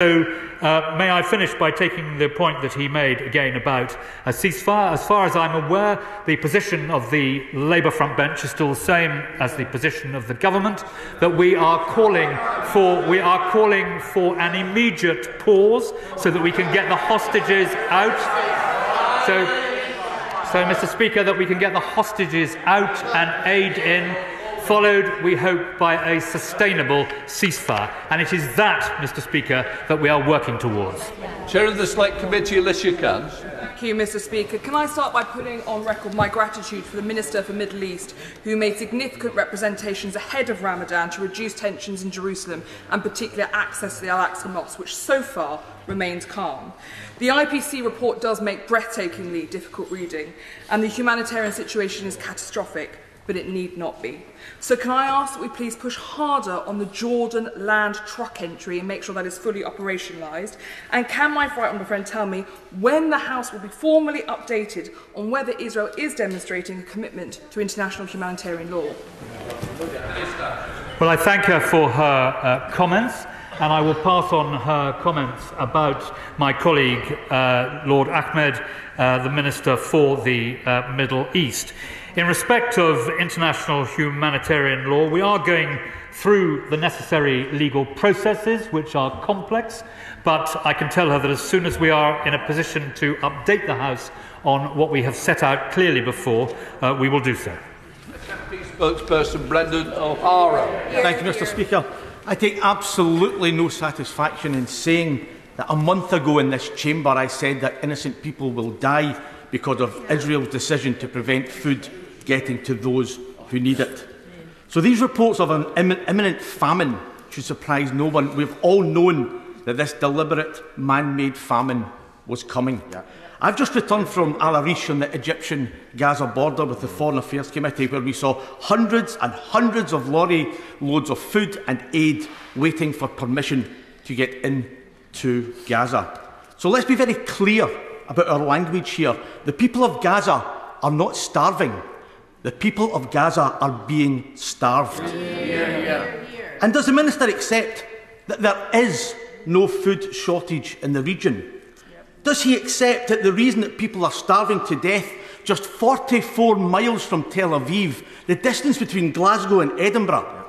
So may I finish by taking the point that he made again about a ceasefire. As far as I'm aware, the position of the Labour front bench is still the same as the position of the government, that we are calling for an immediate pause so that we can get the hostages out. So Mr. Speaker, that we can get the hostages out and aid in, followed, we hope, by a sustainable ceasefire. And it is that, Mr. Speaker, that we are working towards. Chair of the Select Committee, Alicia Kearns. Thank you, Mr. Speaker. Can I start by putting on record my gratitude for the Minister for the Middle East, who made significant representations ahead of Ramadan to reduce tensions in Jerusalem and particular access to the Al-Aqsa Mosque, which so far remains calm. The IPC report does make breathtakingly difficult reading, and the humanitarian situation is catastrophic, but it need not be. So can I ask that we please push harder on the Jordan land truck entry and make sure that is fully operationalised? And can my right honourable friend tell me when the House will be formally updated on whether Israel is demonstrating a commitment to international humanitarian law? Well, I thank her for her comments, and I will pass on her comments about my colleague, Lord Ahmed, the Minister for the Middle East. In respect of international humanitarian law, we are going through the necessary legal processes, which are complex, but I can tell her that as soon as we are in a position to update the House on what we have set out clearly before, we will do so. Spokesperson Brendan O'Hara. Thank you, Mr. Speaker. I take absolutely no satisfaction in saying that a month ago in this chamber I said that innocent people will die because of Israel's decision to prevent food getting to those who need it. So these reports of an imminent famine should surprise no one. We've all known that this deliberate man-made famine was coming. I've just returned from Al Arish on the Egyptian-Gaza border with the Foreign Affairs Committee, where we saw hundreds and hundreds of lorry loads of food and aid waiting for permission to get into Gaza. So let's be very clear about our language here. The people of Gaza are not starving. The people of Gaza are being starved. And does the Minister accept that there is no food shortage in the region? Does he accept that the reason that people are starving to death just 44 miles from Tel Aviv, the distance between Glasgow and Edinburgh,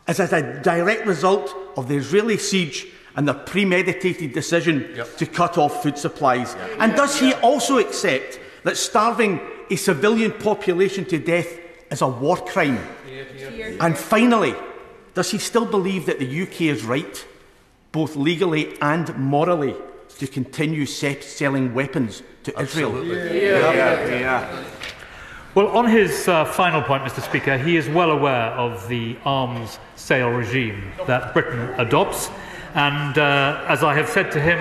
is as a direct result of the Israeli siege and their premeditated decision to cut off food supplies? And does he also accept that starving a civilian population to death is a war crime? And finally, does he still believe that the UK is right, both legally and morally, to continue selling weapons to Israel? Well, on his final point, Mr. Speaker, he is well aware of the arms sale regime that Britain adopts. And as I have said to him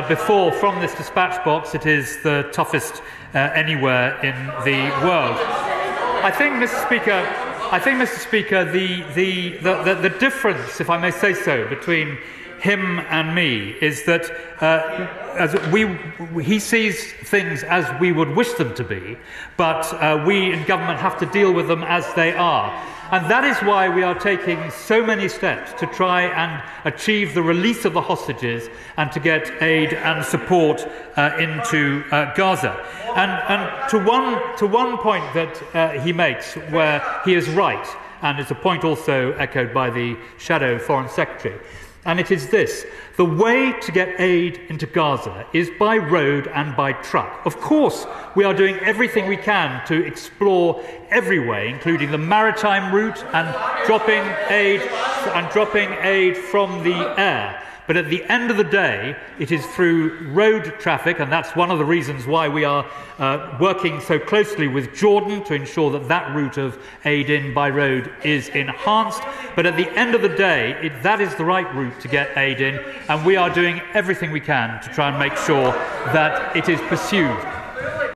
before from this dispatch box, it is the toughest anywhere in the world. I think, Mr. Speaker, the difference, if I may say so, between him and me is that he sees things as we would wish them to be, but we in government have to deal with them as they are. And that is why we are taking so many steps to try and achieve the release of the hostages and to get aid and support into Gaza. And to one point that he makes, where he is right, and it's a point also echoed by the Shadow Foreign Secretary, and it is this: the way to get aid into Gaza is by road and by truck. Of course, we are doing everything we can to explore every way, including the maritime route and dropping aid from the air. But at the end of the day, it is through road traffic, and that's one of the reasons why we are working so closely with Jordan to ensure that that route of aid in by road is enhanced. But at the end of the day, that is the right route to get aid in, and we are doing everything we can to try and make sure that it is pursued.